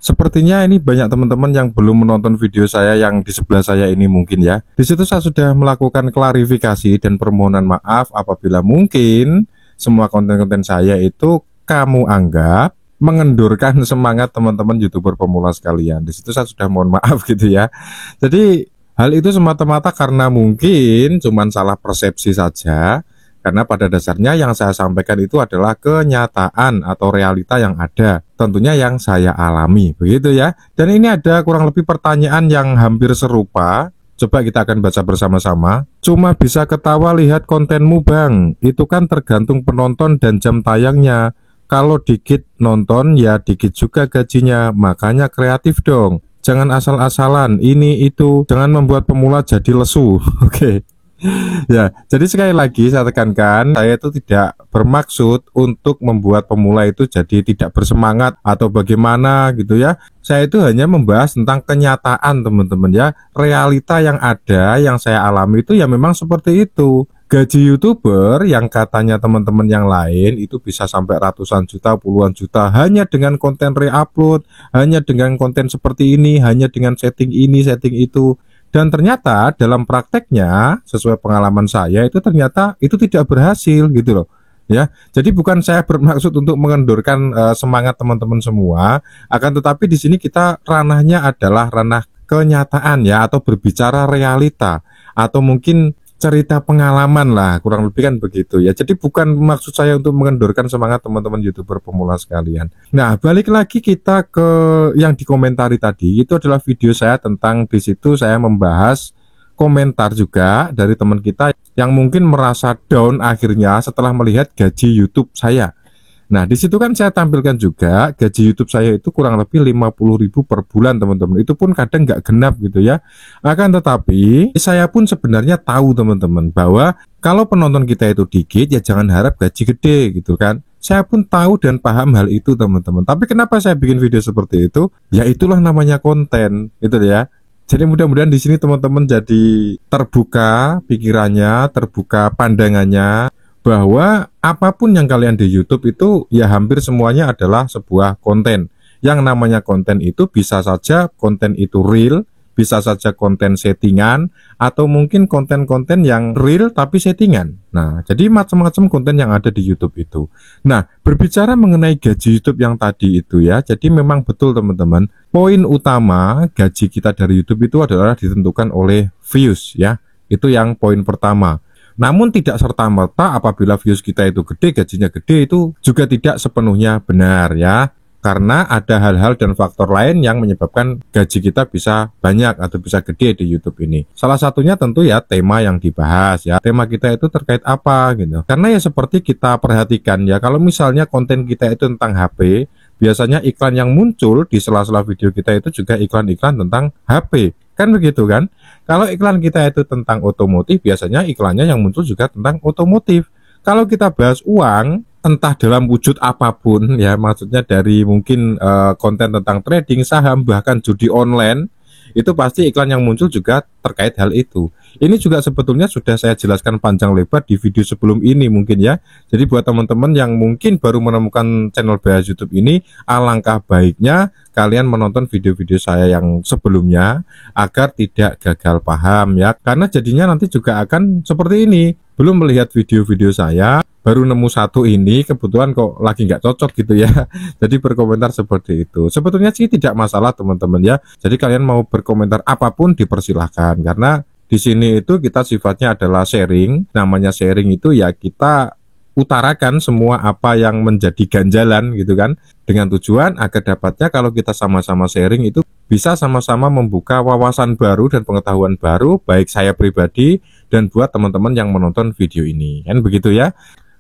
Sepertinya ini banyak teman-teman yang belum menonton video saya yang di sebelah saya ini mungkin ya. Di situ saya sudah melakukan klarifikasi dan permohonan maaf apabila mungkin semua konten-konten saya itu kamu anggap mengendurkan semangat teman-teman YouTuber pemula sekalian. Di situ saya sudah mohon maaf gitu ya. Jadi hal itu semata-mata karena mungkin cuman salah persepsi saja. Karena pada dasarnya yang saya sampaikan itu adalah kenyataan atau realita yang ada. Tentunya yang saya alami, begitu ya. Dan ini ada kurang lebih pertanyaan yang hampir serupa. Coba kita akan baca bersama-sama. Cuma bisa ketawa lihat kontenmu bang. Itu kan tergantung penonton dan jam tayangnya. Kalau dikit nonton ya dikit juga gajinya. Makanya kreatif dong. Jangan asal-asalan ini itu. Jangan membuat pemula jadi lesu. Oke. Ya, jadi sekali lagi saya tekankan, saya itu tidak bermaksud untuk membuat pemula itu jadi tidak bersemangat atau bagaimana gitu ya. Saya itu hanya membahas tentang kenyataan teman-teman ya. Realita yang ada, yang saya alami itu ya memang seperti itu. Gaji YouTuber yang katanya teman-teman yang lain itu bisa sampai ratusan juta, puluhan juta hanya dengan konten re-upload, hanya dengan konten seperti ini, hanya dengan setting ini, setting itu. Dan ternyata dalam prakteknya sesuai pengalaman saya itu ternyata itu tidak berhasil gitu loh ya. Jadi bukan saya bermaksud untuk mengendurkan semangat teman-teman semua, akan tetapi di sini kita ranahnya adalah ranah kenyataan ya, atau berbicara realita atau mungkin cerita pengalaman lah, kurang lebih kan begitu ya. Jadi bukan maksud saya untuk mengendurkan semangat teman-teman YouTuber pemula sekalian. Nah, balik lagi kita ke yang dikomentari tadi, itu adalah video saya tentang di situ saya membahas komentar juga dari teman kita yang mungkin merasa down akhirnya setelah melihat gaji YouTube saya. Nah, di situ kan saya tampilkan juga gaji YouTube saya itu kurang lebih 50.000 per bulan, teman-teman. Itu pun kadang nggak genap gitu ya. Akan tetapi saya pun sebenarnya tahu teman-teman bahwa kalau penonton kita itu dikit ya jangan harap gaji gede gitu kan. Saya pun tahu dan paham hal itu teman-teman. Tapi kenapa saya bikin video seperti itu? Ya itulah namanya konten, itu ya. Jadi mudah-mudahan di sini teman-teman jadi terbuka pikirannya, terbuka pandangannya, bahwa apapun yang kalian di YouTube itu ya hampir semuanya adalah sebuah konten. Yang namanya konten itu bisa saja konten itu real, bisa saja konten settingan, atau mungkin konten-konten yang real tapi settingan. Nah, jadi macam-macam konten yang ada di YouTube itu. Nah, berbicara mengenai gaji YouTube yang tadi itu ya, jadi memang betul teman-teman, poin utama gaji kita dari YouTube itu adalah ditentukan oleh views ya. Itu yang poin pertama. Namun tidak serta-merta apabila views kita itu gede, gajinya gede, itu juga tidak sepenuhnya benar ya. Karena ada hal-hal dan faktor lain yang menyebabkan gaji kita bisa banyak atau bisa gede di YouTube ini. Salah satunya tentu ya tema yang dibahas ya. Tema kita itu terkait apa gitu. Karena ya seperti kita perhatikan ya, kalau misalnya konten kita itu tentang HP, biasanya iklan yang muncul di sela-sela video kita itu juga iklan-iklan tentang HP. Kan begitu kan? Kalau iklan kita itu tentang otomotif, biasanya iklannya yang muncul juga tentang otomotif. Kalau kita bahas uang, entah dalam wujud apapun ya, maksudnya dari mungkin konten tentang trading, saham, bahkan judi online, itu pasti iklan yang muncul juga terkait hal itu. Ini juga sebetulnya sudah saya jelaskan panjang lebar di video sebelum ini mungkin ya. Jadi buat teman-teman yang mungkin baru menemukan channel Bahas YouTube ini, alangkah baiknya kalian menonton video-video saya yang sebelumnya agar tidak gagal paham ya. Karena jadinya nanti juga akan seperti ini. Belum melihat video-video saya, baru nemu satu ini, kebetulan kok lagi nggak cocok gitu ya. Jadi berkomentar seperti itu. Sebetulnya sih tidak masalah teman-teman ya. Jadi kalian mau berkomentar apapun dipersilahkan, karena di sini itu kita sifatnya adalah sharing. Namanya sharing itu ya kita utarakan semua apa yang menjadi ganjalan gitu kan, dengan tujuan agar dapatnya kalau kita sama-sama sharing itu bisa sama-sama membuka wawasan baru dan pengetahuan baru, baik saya pribadi dan buat teman-teman yang menonton video ini, kan begitu ya.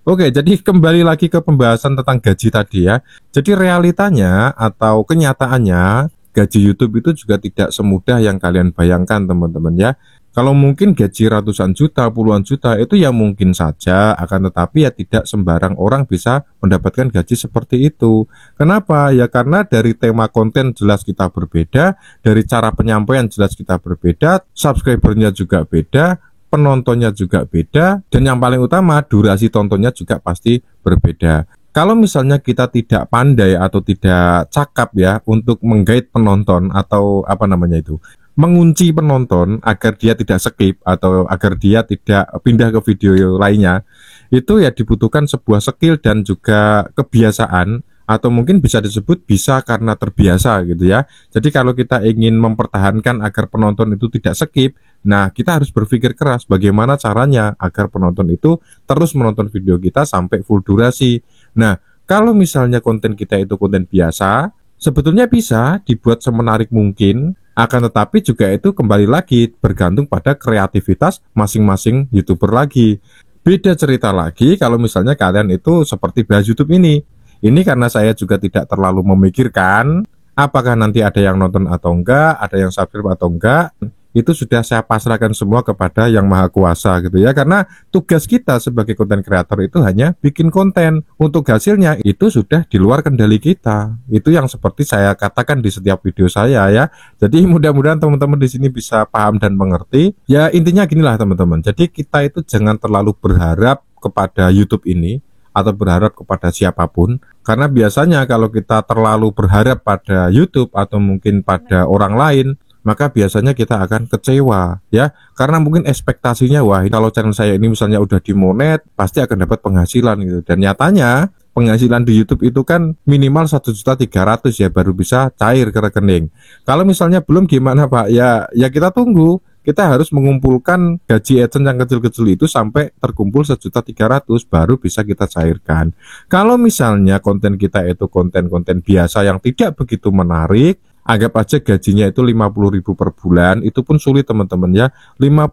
Oke, jadi kembali lagi ke pembahasan tentang gaji tadi ya. Jadi realitanya atau kenyataannya gaji YouTube itu juga tidak semudah yang kalian bayangkan teman-teman ya. Kalau mungkin gaji ratusan juta, puluhan juta itu ya mungkin saja, akan tetapi ya tidak sembarang orang bisa mendapatkan gaji seperti itu. Kenapa? Ya karena dari tema konten jelas kita berbeda, dari cara penyampaian jelas kita berbeda, subscribernya juga beda, penontonnya juga beda, dan yang paling utama durasi tontonnya juga pasti berbeda. Kalau misalnya kita tidak pandai atau tidak cakap ya untuk menggait penonton atau apa namanya itu, mengunci penonton agar dia tidak skip atau agar dia tidak pindah ke video lainnya, itu ya dibutuhkan sebuah skill dan juga kebiasaan, atau mungkin bisa disebut bisa karena terbiasa gitu ya. Jadi kalau kita ingin mempertahankan agar penonton itu tidak skip, nah kita harus berpikir keras bagaimana caranya agar penonton itu terus menonton video kita sampai full durasi. Nah, kalau misalnya konten kita itu konten biasa, sebetulnya bisa dibuat semenarik mungkin, akan tetapi juga itu kembali lagi bergantung pada kreativitas masing-masing YouTuber lagi. Beda cerita lagi kalau misalnya kalian itu seperti bahas YouTube ini. Ini karena saya juga tidak terlalu memikirkan apakah nanti ada yang nonton atau enggak, ada yang subscribe atau enggak. Itu sudah saya pasrahkan semua kepada Yang Maha Kuasa gitu ya. Karena tugas kita sebagai konten kreator itu hanya bikin konten. Untuk hasilnya itu sudah di luar kendali kita. Itu yang seperti saya katakan di setiap video saya ya. Jadi mudah-mudahan teman-teman di sini bisa paham dan mengerti. Ya intinya ginilah teman-teman. Jadi kita itu jangan terlalu berharap kepada YouTube ini atau berharap kepada siapapun, karena biasanya kalau kita terlalu berharap pada YouTube atau mungkin pada orang lain, maka biasanya kita akan kecewa ya, karena mungkin ekspektasinya wah kalau channel saya ini misalnya udah dimonet pasti akan dapat penghasilan gitu, dan nyatanya penghasilan di YouTube itu kan minimal 1.300.000 ya baru bisa cair ke rekening. Kalau misalnya belum gimana Pak? Ya kita tunggu. Kita harus mengumpulkan gaji AdSense yang kecil-kecil itu sampai terkumpul 1.300.000 baru bisa kita cairkan. Kalau misalnya konten kita itu konten-konten biasa yang tidak begitu menarik, anggap aja gajinya itu 50.000 per bulan, itu pun sulit teman-teman ya. 50.000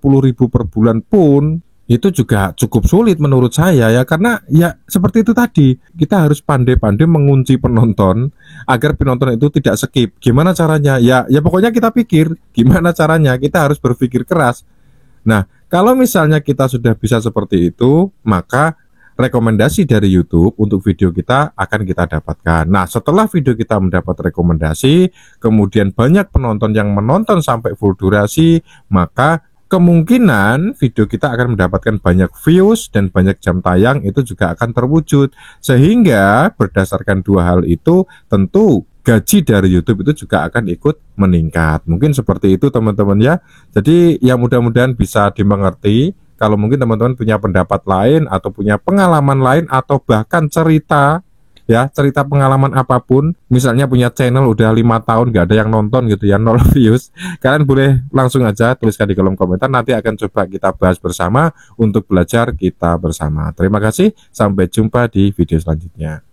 per bulan pun itu juga cukup sulit menurut saya ya, karena ya seperti itu tadi, kita harus pandai-pandai mengunci penonton agar penonton itu tidak skip. Gimana caranya? Ya pokoknya kita pikir gimana caranya, kita harus berpikir keras. Nah, kalau misalnya kita sudah bisa seperti itu, maka rekomendasi dari YouTube untuk video kita akan kita dapatkan. Nah, setelah video kita mendapat rekomendasi, kemudian banyak penonton yang menonton sampai full durasi, maka kemungkinan video kita akan mendapatkan banyak views dan banyak jam tayang itu juga akan terwujud. Sehingga berdasarkan dua hal itu tentu gaji dari YouTube itu juga akan ikut meningkat. Mungkin seperti itu teman-teman ya. Jadi ya mudah-mudahan bisa dimengerti. Kalau mungkin teman-teman punya pendapat lain atau punya pengalaman lain atau bahkan cerita ya, cerita pengalaman apapun, misalnya punya channel udah 5 tahun gak ada yang nonton gitu ya, 0 views, kalian boleh langsung aja tuliskan di kolom komentar, nanti akan coba kita bahas bersama untuk belajar kita bersama. Terima kasih, sampai jumpa di video selanjutnya.